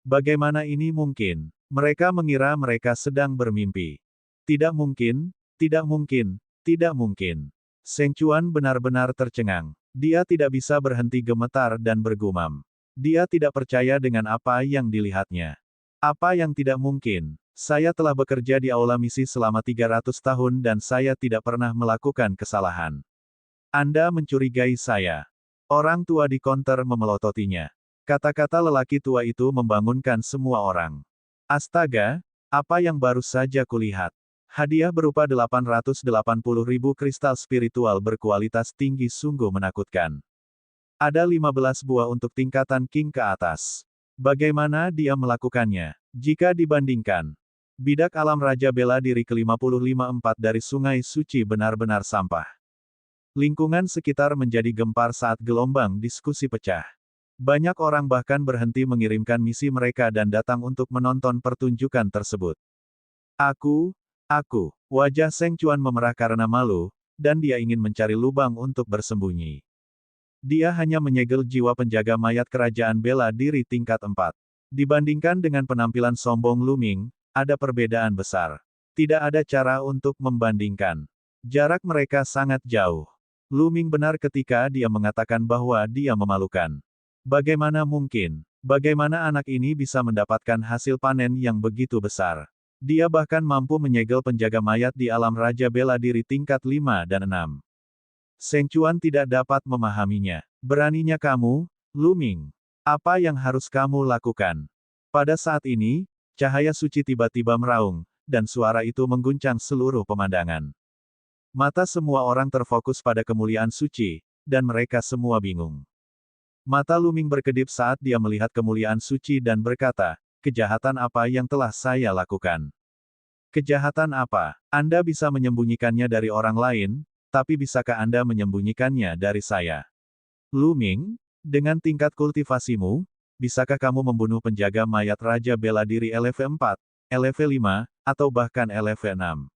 Bagaimana ini mungkin? Mereka mengira mereka sedang bermimpi. Tidak mungkin, tidak mungkin, tidak mungkin. Seng Chuan benar-benar tercengang. Dia tidak bisa berhenti gemetar dan bergumam. Dia tidak percaya dengan apa yang dilihatnya. Apa yang tidak mungkin? Saya telah bekerja di aula misi selama 300 tahun dan saya tidak pernah melakukan kesalahan. Anda mencurigai saya. Orang tua di konter memelototinya. Kata-kata lelaki tua itu membangunkan semua orang. Astaga, apa yang baru saja kulihat? Hadiah berupa 880.000 kristal spiritual berkualitas tinggi sungguh menakutkan. Ada 15 buah untuk tingkatan King ke atas. Bagaimana dia melakukannya? Jika dibandingkan, bidak alam Raja Bela Diri ke-55 dari Sungai Suci benar-benar sampah. Lingkungan sekitar menjadi gempar saat gelombang diskusi pecah. Banyak orang bahkan berhenti mengirimkan misi mereka dan datang untuk menonton pertunjukan tersebut. Aku, wajah Seng Chuan memerah karena malu, dan dia ingin mencari lubang untuk bersembunyi. Dia hanya menyegel jiwa penjaga mayat kerajaan bela diri tingkat 4. Dibandingkan dengan penampilan sombong Lu Ming, ada perbedaan besar. Tidak ada cara untuk membandingkan. Jarak mereka sangat jauh. Lu Ming benar ketika dia mengatakan bahwa dia memalukan. Bagaimana mungkin? Bagaimana anak ini bisa mendapatkan hasil panen yang begitu besar? Dia bahkan mampu menyegel penjaga mayat di alam Raja Bela Diri tingkat 5 dan 6. Seng Chuan tidak dapat memahaminya. Beraninya kamu, Lu Ming. Apa yang harus kamu lakukan? Pada saat ini, cahaya suci tiba-tiba meraung, dan suara itu mengguncang seluruh pemandangan. Mata semua orang terfokus pada kemuliaan suci, dan mereka semua bingung. Mata Lu Ming berkedip saat dia melihat kemuliaan suci dan berkata, kejahatan apa yang telah saya lakukan? Kejahatan apa? Anda bisa menyembunyikannya dari orang lain, tapi bisakah Anda menyembunyikannya dari saya? Lu Ming, dengan tingkat kultivasimu, bisakah kamu membunuh penjaga mayat Raja Bela Diri LV4, LV5, atau bahkan LV6?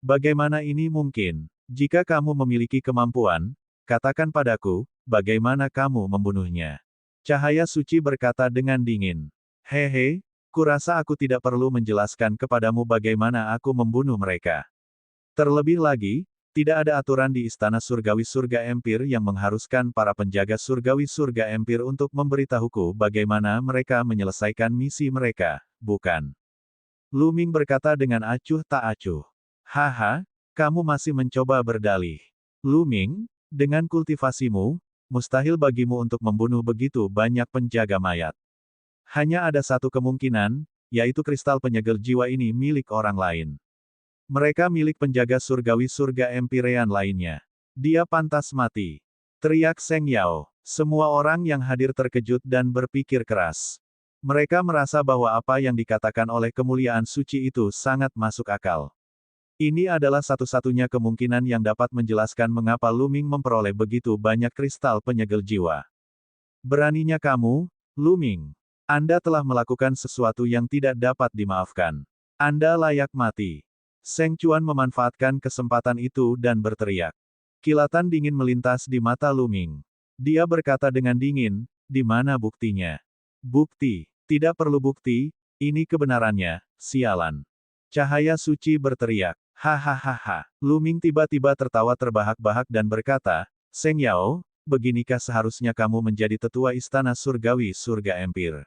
Bagaimana ini mungkin? Jika kamu memiliki kemampuan, katakan padaku, bagaimana kamu membunuhnya? Cahaya suci berkata dengan dingin. Hehe, kurasa aku tidak perlu menjelaskan kepadamu bagaimana aku membunuh mereka. Terlebih lagi, tidak ada aturan di Istana Surgawi Surga Empir yang mengharuskan para penjaga Surgawi Surga Empir untuk memberitahuku bagaimana mereka menyelesaikan misi mereka, bukan? Lu Ming berkata dengan acuh tak acuh. Haha, kamu masih mencoba berdalih. Lu Ming, dengan kultivasimu, mustahil bagimu untuk membunuh begitu banyak penjaga mayat. Hanya ada satu kemungkinan, yaitu kristal penyegel jiwa ini milik orang lain. Mereka milik penjaga surgawi surga Empirean lainnya. Dia pantas mati. Teriak Seng Yao. Semua orang yang hadir terkejut dan berpikir keras. Mereka merasa bahwa apa yang dikatakan oleh kemuliaan suci itu sangat masuk akal. Ini adalah satu-satunya kemungkinan yang dapat menjelaskan mengapa Lu Ming memperoleh begitu banyak kristal penyegel jiwa. Beraninya kamu, Lu Ming. Anda telah melakukan sesuatu yang tidak dapat dimaafkan. Anda layak mati. Seng Chuan memanfaatkan kesempatan itu dan berteriak. Kilatan dingin melintas di mata Lu Ming. Dia berkata dengan dingin, di mana buktinya? Bukti. Tidak perlu bukti, ini kebenarannya, sialan. Cahaya suci berteriak. Hahaha. Lu Ming tiba-tiba tertawa terbahak-bahak dan berkata, Seng Yao, beginikah seharusnya kamu menjadi tetua istana surgawi surga Empir?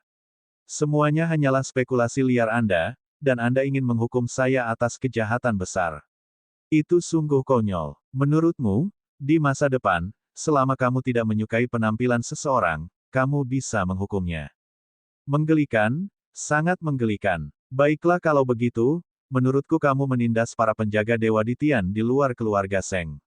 Semuanya hanyalah spekulasi liar Anda, dan Anda ingin menghukum saya atas kejahatan besar. Itu sungguh konyol. Menurutmu, di masa depan, selama kamu tidak menyukai penampilan seseorang, kamu bisa menghukumnya. Menggelikan, sangat menggelikan. Baiklah kalau begitu, menurutku kamu menindas para penjaga Dewa Ditian di luar keluarga Seng.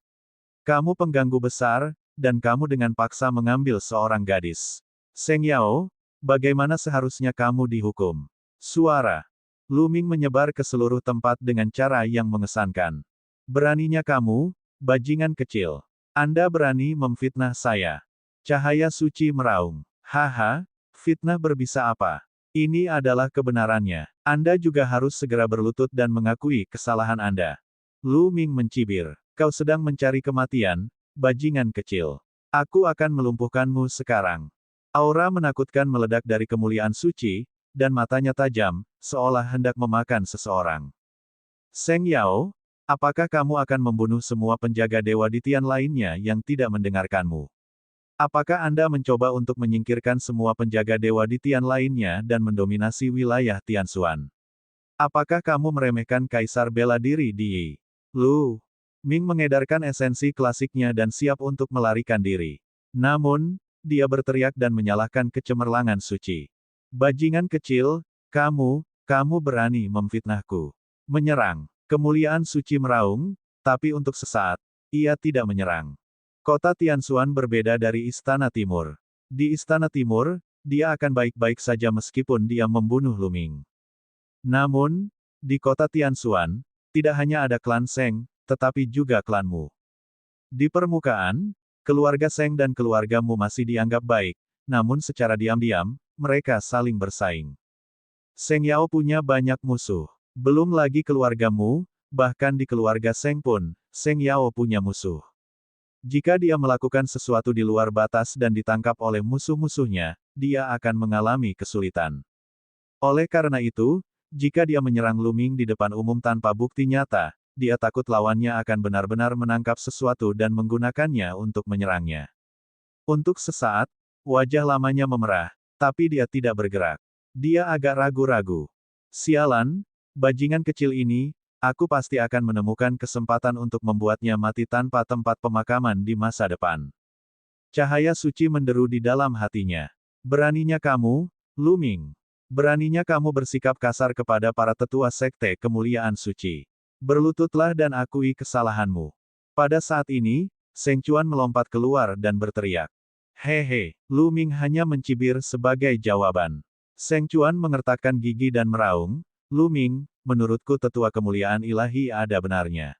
Kamu pengganggu besar, dan kamu dengan paksa mengambil seorang gadis. Seng Yao, bagaimana seharusnya kamu dihukum? Suara Lu Ming menyebar ke seluruh tempat dengan cara yang mengesankan. Beraninya kamu, bajingan kecil. Anda berani memfitnah saya. Cahaya suci meraung. Haha, fitnah berbisa apa? Ini adalah kebenarannya. Anda juga harus segera berlutut dan mengakui kesalahan Anda. Lu Ming mencibir. Kau sedang mencari kematian, bajingan kecil. Aku akan melumpuhkanmu sekarang. Aura menakutkan meledak dari kemuliaan suci, dan matanya tajam, seolah hendak memakan seseorang. Seng Yao, apakah kamu akan membunuh semua penjaga Dewa Ditian lainnya yang tidak mendengarkanmu? Apakah Anda mencoba untuk menyingkirkan semua penjaga Dewa Ditian lainnya dan mendominasi wilayah Tianshuan? Apakah kamu meremehkan Kaisar Bela Diri di Yi? Lu Ming mengedarkan esensi klasiknya dan siap untuk melarikan diri. Namun, dia berteriak dan menyalahkan kecemerlangan suci. Bajingan kecil, kamu berani memfitnahku. Menyerang. Kemuliaan suci meraung, tapi untuk sesaat, ia tidak menyerang. Kota Tianshuan berbeda dari Istana Timur. Di Istana Timur, dia akan baik-baik saja meskipun dia membunuh Lu Ming. Namun, di kota Tianshuan, tidak hanya ada klan Seng, tetapi juga klanmu. Di permukaan, keluarga Seng dan keluargamu masih dianggap baik, namun secara diam-diam, mereka saling bersaing. Seng Yao punya banyak musuh. Belum lagi keluargamu, bahkan di keluarga Seng pun, Seng Yao punya musuh. Jika dia melakukan sesuatu di luar batas dan ditangkap oleh musuh-musuhnya, dia akan mengalami kesulitan. Oleh karena itu, jika dia menyerang Lu Ming di depan umum tanpa bukti nyata, dia takut lawannya akan benar-benar menangkap sesuatu dan menggunakannya untuk menyerangnya. Untuk sesaat, wajah lamanya memerah, tapi dia tidak bergerak. Dia agak ragu-ragu. Sialan, bajingan kecil ini, aku pasti akan menemukan kesempatan untuk membuatnya mati tanpa tempat pemakaman di masa depan. Cahaya suci menderu di dalam hatinya. Beraninya kamu, Lu Ming. Beraninya kamu bersikap kasar kepada para tetua sekte kemuliaan suci. Berlututlah dan akui kesalahanmu. Pada saat ini, Seng Chuan melompat keluar dan berteriak. Hehe, Lu Ming hanya mencibir sebagai jawaban. Seng Chuan mengertakkan gigi dan meraung, Lu Ming, menurutku tetua kemuliaan ilahi ada benarnya.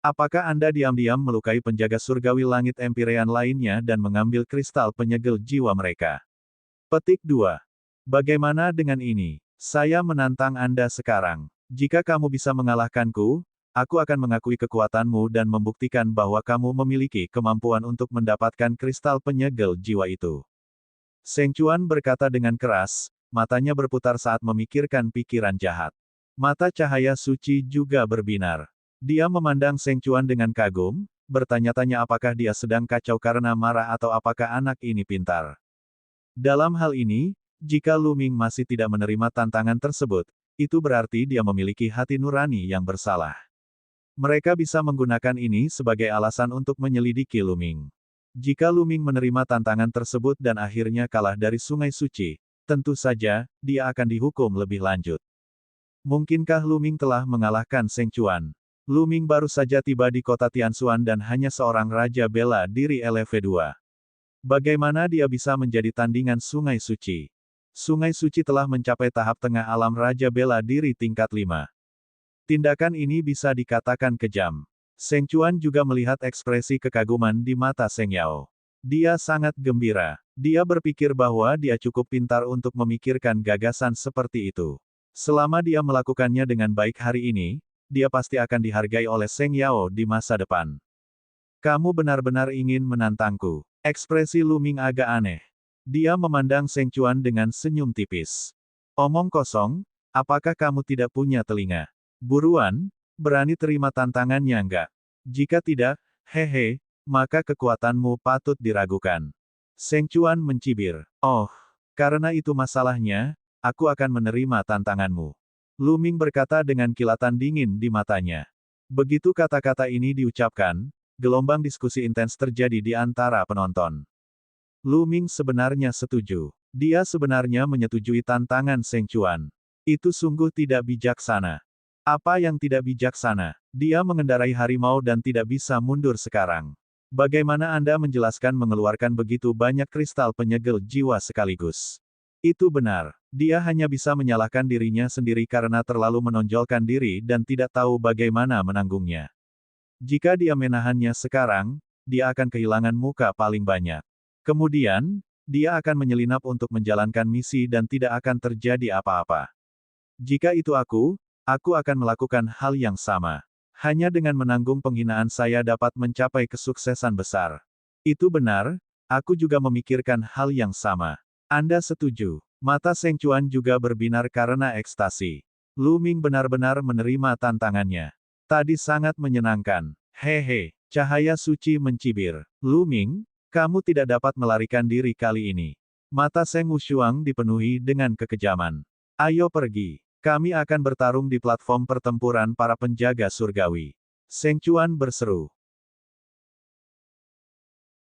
Apakah Anda diam-diam melukai penjaga surgawi langit Empyrean lainnya dan mengambil kristal penyegel jiwa mereka? Petik 2. Bagaimana dengan ini? Saya menantang Anda sekarang. Jika kamu bisa mengalahkanku, aku akan mengakui kekuatanmu dan membuktikan bahwa kamu memiliki kemampuan untuk mendapatkan kristal penyegel jiwa itu. Seng Chuan berkata dengan keras, matanya berputar saat memikirkan pikiran jahat. Mata cahaya suci juga berbinar. Dia memandang Seng Chuan dengan kagum, bertanya-tanya apakah dia sedang kacau karena marah atau apakah anak ini pintar. Dalam hal ini, jika Lu Ming masih tidak menerima tantangan tersebut, itu berarti dia memiliki hati nurani yang bersalah. Mereka bisa menggunakan ini sebagai alasan untuk menyelidiki Lu Ming. Jika Lu Ming menerima tantangan tersebut dan akhirnya kalah dari Sungai Suci, tentu saja, dia akan dihukum lebih lanjut. Mungkinkah Lu Ming telah mengalahkan Seng Chuan? Lu Ming baru saja tiba di kota Tianshuan dan hanya seorang raja bela diri LV2. Bagaimana dia bisa menjadi tandingan Sungai Suci? Sungai Suci telah mencapai tahap tengah alam raja bela diri tingkat 5. Tindakan ini bisa dikatakan kejam. Seng Chuan juga melihat ekspresi kekaguman di mata Seng Yao. Dia sangat gembira. Dia berpikir bahwa dia cukup pintar untuk memikirkan gagasan seperti itu. Selama dia melakukannya dengan baik hari ini, dia pasti akan dihargai oleh Seng Yao di masa depan. Kamu benar-benar ingin menantangku. Ekspresi Lu Ming agak aneh. Dia memandang Seng Chuan dengan senyum tipis. Omong kosong, apakah kamu tidak punya telinga? Buruan, berani terima tantangannya enggak? Jika tidak, hehe, maka kekuatanmu patut diragukan. Seng Chuan mencibir. Oh, karena itu masalahnya, aku akan menerima tantanganmu. Lu Ming berkata dengan kilatan dingin di matanya. Begitu kata-kata ini diucapkan, gelombang diskusi intens terjadi di antara penonton. Lu Ming sebenarnya setuju. Dia sebenarnya menyetujui tantangan Seng Chuan. Itu sungguh tidak bijaksana. Apa yang tidak bijaksana? Dia mengendarai harimau dan tidak bisa mundur sekarang. Bagaimana Anda menjelaskan mengeluarkan begitu banyak kristal penyegel jiwa sekaligus? Itu benar. Dia hanya bisa menyalahkan dirinya sendiri karena terlalu menonjolkan diri dan tidak tahu bagaimana menanggungnya. Jika dia menahannya sekarang, dia akan kehilangan muka paling banyak. Kemudian, dia akan menyelinap untuk menjalankan misi dan tidak akan terjadi apa-apa. Jika itu aku akan melakukan hal yang sama. Hanya dengan menanggung penghinaan saya dapat mencapai kesuksesan besar. Itu benar, aku juga memikirkan hal yang sama. Anda setuju? Mata Seng Chuan juga berbinar karena ekstasi. Lu Ming benar-benar menerima tantangannya. Tadi sangat menyenangkan. Hehe, cahaya suci mencibir. Lu Ming, kamu tidak dapat melarikan diri kali ini. Mata Seng Wushuang dipenuhi dengan kekejaman. Ayo pergi. Kami akan bertarung di platform pertempuran para penjaga surgawi. Seng Chuan berseru.